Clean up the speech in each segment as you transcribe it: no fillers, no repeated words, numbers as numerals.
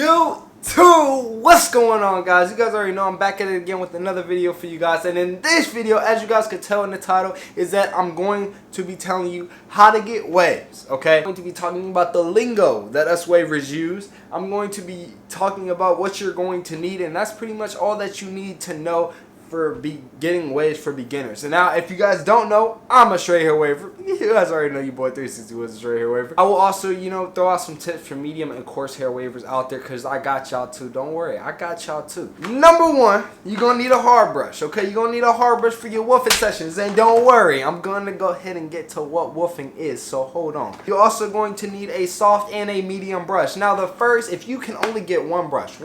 YouTube, what's going on, guys? You guys already know I'm back at it again with another video for you guys. And in this video, as you guys could tell in the title, is that I'm going to be telling you how to get waves, okay? I'm going to be talking about the lingo that us wavers use. I'm going to be talking about what you're going to need, and that's pretty much all that you need to know for getting waves for beginners. And now, if you guys don't know, I'm a straight hair waver. You guys already know your boy 360 was a straight hair waver. I will also, throw out some tips for medium and coarse hair wavers out there, because I got y'all too. Don't worry, I got y'all too. Number one, you're gonna need a hard brush, okay? You're gonna need a hard brush for your woofing sessions. And don't worry, I'm gonna go ahead and get to what woofing is, so hold on. You're also going to need a soft and a medium brush. Now, the first, if you can only get one brush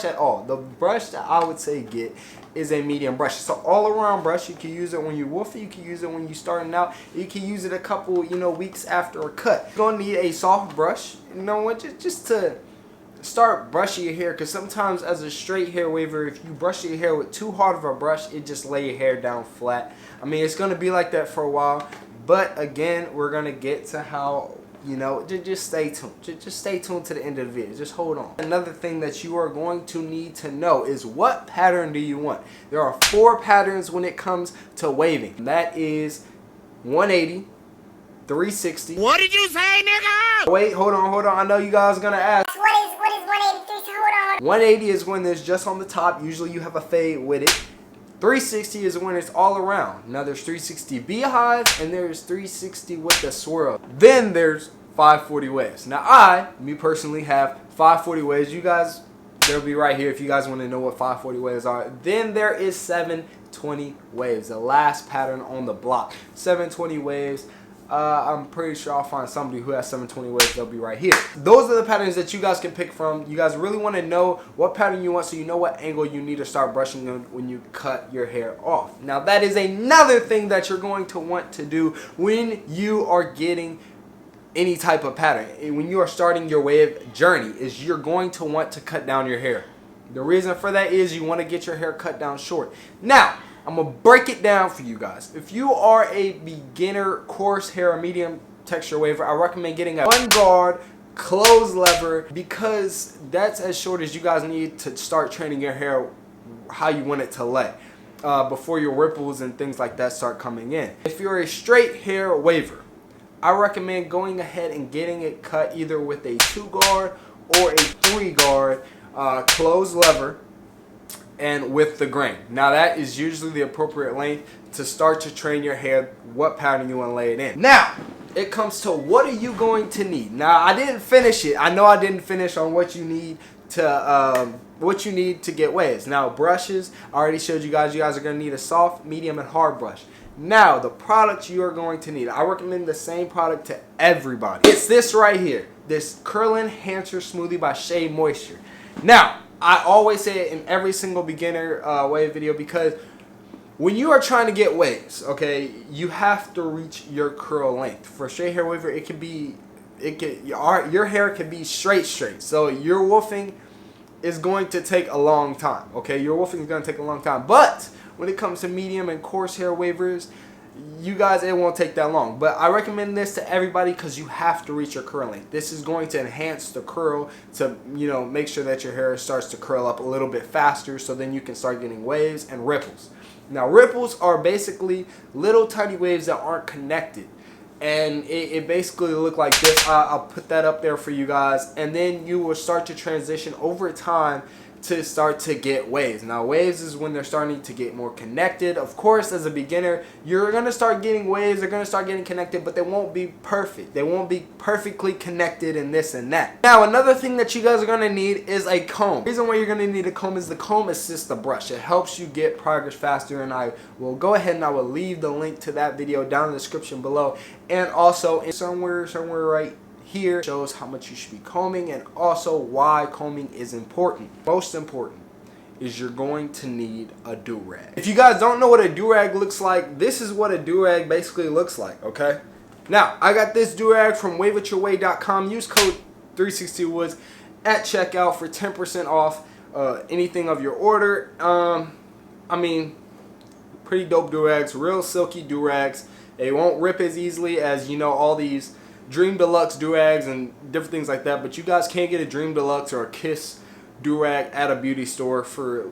at all, the brush that I would say get is a medium brush. It's an all-around brush. You can use it when you're woofing, you can use it when you're starting out, you can use it a couple weeks after a cut. You're gonna need a soft brush, just to start brushing your hair, because sometimes as a straight hair waver, if you brush your hair with too hard of a brush, it just lay your hair down flat. I mean, it's gonna be like that for a while, but again, we're gonna get to how just stay tuned. Just stay tuned to the end of the video. Just hold on. Another thing that you are going to need to know is, what pattern do you want? There are 4 patterns when it comes to waving. That is 180, 360. What did you say, nigga? Wait, hold on. I know you guys are gonna ask. What is 180? Hold on. 180 is when there's just on the top. Usually you have a fade with it. 360 is when it's all around. Now there's 360 beehive and there's 360 with the swirl. Then there's 540 waves. Now me personally, have 540 waves. You guys, they'll be right here if you guys want to know what 540 waves are. Then there is 720 waves, the last pattern on the block. 720 waves. I'm pretty sure I'll find somebody who has 720 waves. They'll be right here. Those are the patterns that you guys can pick from. You guys really want to know what pattern you want, so you know what angle you need to start brushing when you cut your hair off. Now, that is another thing that you're going to want to do when you are getting any type of pattern. When you are starting your wave journey, is you're going to want to cut down your hair. The reason for that is you want to get your hair cut down short. Now, I'm going to break it down for you guys. If you are a beginner coarse hair or medium texture waver, I recommend getting a 1 guard closed lever, because that's as short as you guys need to start training your hair how you want it to lay before your ripples and things like that start coming in. If you're a straight hair waver, I recommend going ahead and getting it cut either with a 2 guard or a 3 guard closed lever, and with the grain. Now, that is usually the appropriate length to start to train your hair what pattern you want to lay it in. Now, it comes to what are you going to need. Now, I didn't finish it. I know I didn't finish on what you need to get waves. Now, brushes, I already showed you guys. You guys are going to need a soft, medium, and hard brush. Now, the product you are going to need, I recommend the same product to everybody. It's this right here, this Curl Enhancer Smoothie by Shea Moisture. Now, I always say it in every single beginner wave video, because when you are trying to get waves, okay, you have to reach your curl length. For straight hair waver, your hair can be straight. So your woofing is going to take a long time, okay? Your woofing is going to take a long time. But when it comes to medium and coarse hair wavers, you guys, it won't take that long. But I recommend this to everybody because you have to reach your curl length. This is going to enhance the curl to, make sure that your hair starts to curl up a little bit faster, so then you can start getting waves and ripples. Now, ripples are basically little tiny waves that aren't connected. And it basically look like this. I'll put that up there for you guys. And then you will start to transition over time to start to get waves. Now, waves is when they're starting to get more connected. Of course, as a beginner, you're going to start getting waves. They're going to start getting connected, but they won't be perfect. They won't be perfectly connected and this and that. Now, another thing that you guys are going to need is a comb. The reason why you're going to need a comb is the comb assists the brush. It helps you get progress faster, and I will go ahead and I will leave the link to that video down in the description below. And also, somewhere right here shows how much you should be combing, and also why combing is important. Most important is you're going to need a do-rag. If you guys don't know what a do-rag looks like, this is what a do-rag basically looks like, okay? Now, I got this do-rag from waveityourway.com. Use code 360woods at checkout for 10% off anything of your order. I mean, pretty dope do-rags, real silky do-rags. They won't rip as easily as, all these Dream Deluxe do-rags and different things like that, but you guys can't get a Dream Deluxe or a Kiss do-rag at a beauty store for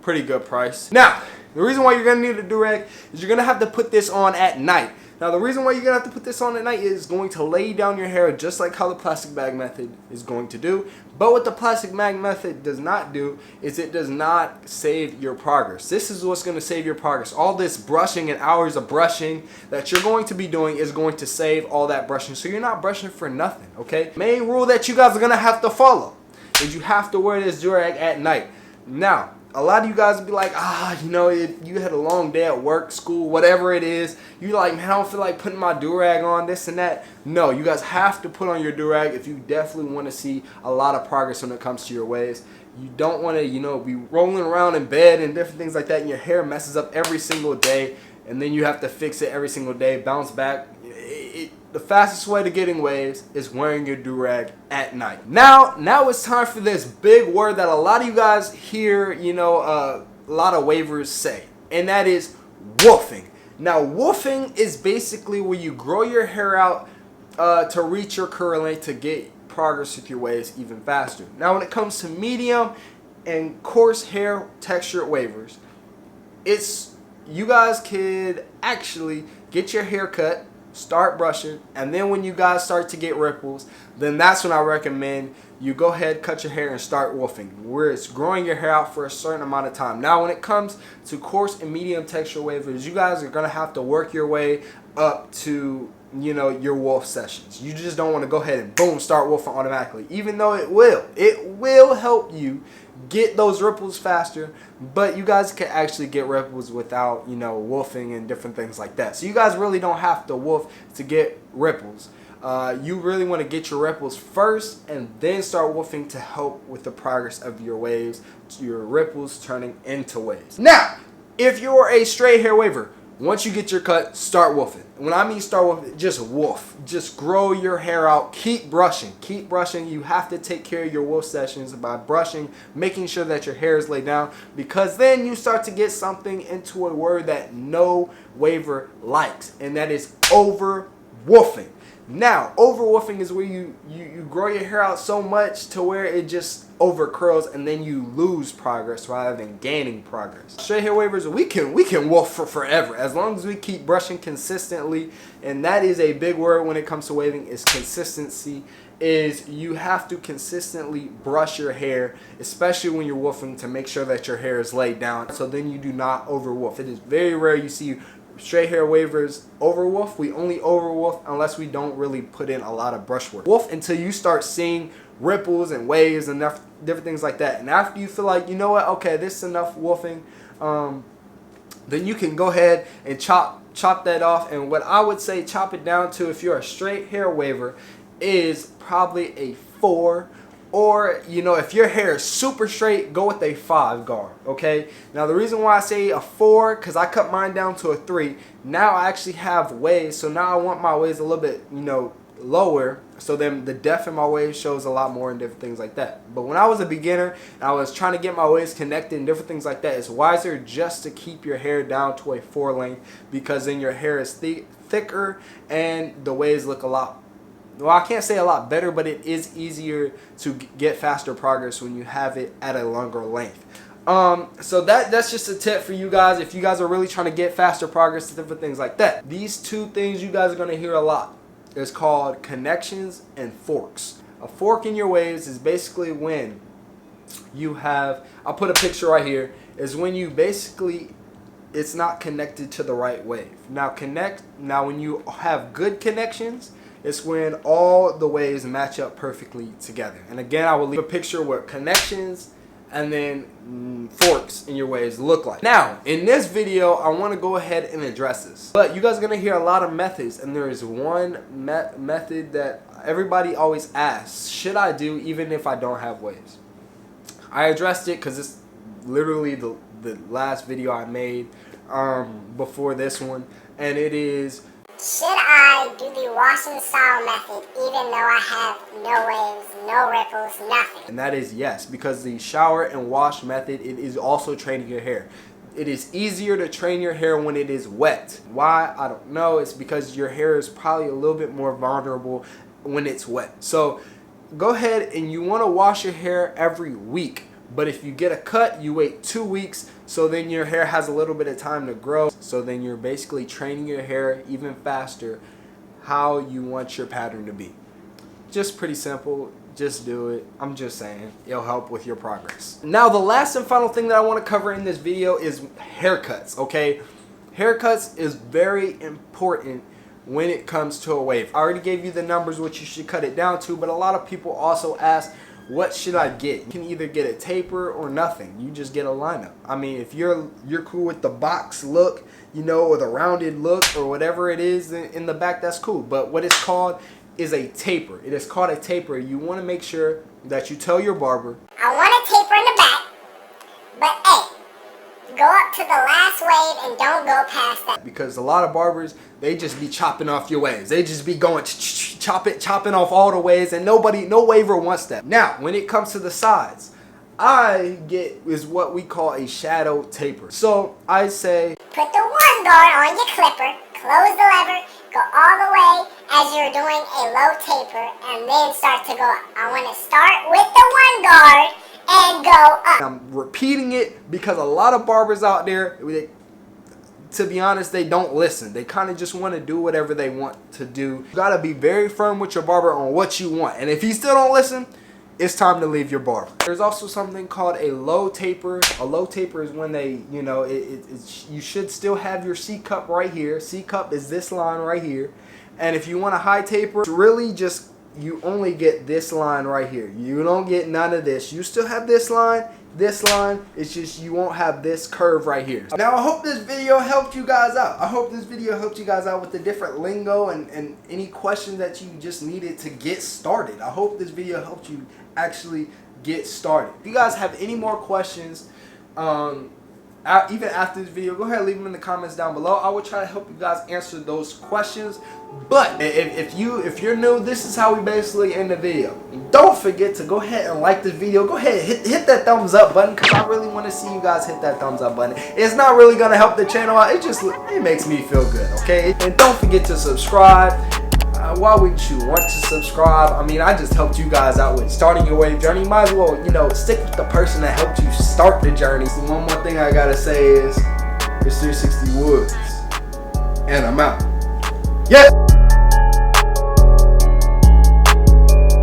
pretty good price. Now, the reason why you're going to need a do-rag is you're going to have to put this on at night. Now, the reason why you're going to have to put this on at night is going to lay down your hair just like how the plastic bag method is going to do. But what the plastic bag method does not do is it does not save your progress. This is what's going to save your progress. All this brushing and hours of brushing that you're going to be doing is going to save all that brushing. So you're not brushing for nothing, okay? Main rule that you guys are going to have to follow is you have to wear this do-rag at night. Now, a lot of you guys will be like, you know, you had a long day at work, school, whatever it is. You're like, man, I don't feel like putting my do-rag on, this and that. No, you guys have to put on your do-rag if you definitely want to see a lot of progress when it comes to your waves. You don't want to, you know, be rolling around in bed and different things like that, and your hair messes up every single day, and then you have to fix it every single day, bounce back. The fastest way to getting waves is wearing your do-rag at night. Now it's time for this big word that a lot of you guys hear, you know, a lot of wavers say, and that is woofing. Now, woofing is basically where you grow your hair out to reach your curl length to get progress with your waves even faster. Now, when it comes to medium and coarse hair texture wavers, you guys could actually get your hair cut, start brushing, and then when you guys start to get ripples, then that's when I recommend you go ahead, cut your hair, and start woofing, where it's growing your hair out for a certain amount of time. Now, when it comes to coarse and medium texture wavers, you guys are going to have to work your way up to, you know, your woof sessions. You just don't want to go ahead and boom, start woofing automatically, even though it will help you get those ripples faster, but you guys can actually get ripples without, you know, woofing and different things like that. So you guys really don't have to woof to get ripples. You really want to get your ripples first and then start woofing to help with the progress of your waves, your ripples turning into waves. Now, if you're a straight hair waver, once you get your cut, start woofing. When I mean start woofing, just woof. Just grow your hair out. Keep brushing. Keep brushing. You have to take care of your woof sessions by brushing, making sure that your hair is laid down, because then you start to get something into a word that no waver likes, and that is over woofing. Now, over woofing is where you grow your hair out so much to where it just over curls, and then you lose progress rather than gaining progress. Straight hair wavers, we can woof for forever as long as we keep brushing consistently, and that is a big word when it comes to waving, is consistency. Is you have to consistently brush your hair, especially when you're woofing, to make sure that your hair is laid down, so then you do not over woof. It is very rare you see straight hair wavers over woof. We only over woof unless we don't really put in a lot of brush work. Woof until you start seeing ripples and waves and different things like that. And after you feel like, you know what, okay, this is enough woofing, then you can go ahead and chop that off. And what I would say chop it down to, if you're a straight hair waver, is probably a 4. Or, you know, if your hair is super straight, go with a 5 guard, okay? Now, the reason why I say a 4, because I cut mine down to a 3. Now I actually have waves, so now I want my waves a little bit, you know, lower, so then the depth in my waves shows a lot more and different things like that. But when I was a beginner and I was trying to get my waves connected and different things like that, it's wiser just to keep your hair down to a 4 length, because then your hair is thicker and the waves look a lot, well, I can't say a lot better, but it is easier to get faster progress when you have it at a longer length. So that's just a tip for you guys if you guys are really trying to get faster progress and different things like that. These two things you guys are going to hear a lot. It's called connections and forks. A fork in your waves is basically when you have, I'll put a picture right here, is when you basically, it's not connected to the right wave. Now when you have good connections, it's when all the waves match up perfectly together. And again, I will leave a picture where connections and then forks in your waves look like. Now, in this video, I want to go ahead and address this. But you guys are going to hear a lot of methods, and there is one method that everybody always asks, should I do even if I don't have waves? I addressed it because it's literally the last video I made before this one, and it is, should I do the wash and style method even though I have no waves, no ripples, nothing? And that is yes, because the shower and wash method, it is also training your hair. It is easier to train your hair when it is wet. Why? I don't know. It's because your hair is probably a little bit more vulnerable when it's wet. So go ahead and you want to wash your hair every week. But if you get a cut, you wait 2 weeks, so then your hair has a little bit of time to grow. So then you're basically training your hair even faster how you want your pattern to be. Just pretty simple. Just do it. I'm just saying, it'll help with your progress. Now, the last and final thing that I want to cover in this video is haircuts, okay? Haircuts is very important when it comes to a wave. I already gave you the numbers what you should cut it down to, but a lot of people also ask, what should I get? You can either get a taper or nothing. You just get a lineup. I mean, if you're cool with the box look, you know, or the rounded look or whatever it is in the back, that's cool. But what it's called is a taper. It is called a taper. You want to make sure that you tell your barber, I want a taper in the back, but hey, go up to the last wave and don't go past that. because a lot of barbers, they just be chopping off your waves. They just be going chopping off all the waves, and no waver wants that. Now, when it comes to the sides, I get is what we call a shadow taper. So I say, put the one guard on your clipper, close the lever, go all the way as you're doing a low taper, and then start to go up. I want to start with the one guard and go up. I'm repeating it because a lot of barbers out there, to be honest, they don't listen. They kind of just want to do whatever they want to do. You got to be very firm with your barber on what you want. And if he still don't listen, it's time to leave your barber. There's also something called a low taper. A low taper is when they, you know, you should still have your C cup right here. C cup is this line right here. And if you want a high taper, it's really just, you only get this line right here. You don't get none of this. You still have this line. It's just you won't have this curve right here. Now, I hope this video helped you guys out. I hope this video helped you guys out with the different lingo and any questions that you just needed to get started. I hope this video helped you actually get started. If you guys have any more questions, even after this video, go ahead and leave them in the comments down below. I will try to help you guys answer those questions. But if you're new, this is how we basically end the video. Don't forget to go ahead and like this video. Go ahead and hit that thumbs up button, because I really want to see you guys hit that thumbs up button. It's not really gonna help the channel out. It makes me feel good, okay? And don't forget to subscribe. Why wouldn't you want to subscribe? I mean, I just helped you guys out with starting your wave journey. Might as well, you know, stick with the person that helped you start the journey. So one more thing I gotta say is, it's 360 Woods, and I'm out. Yes!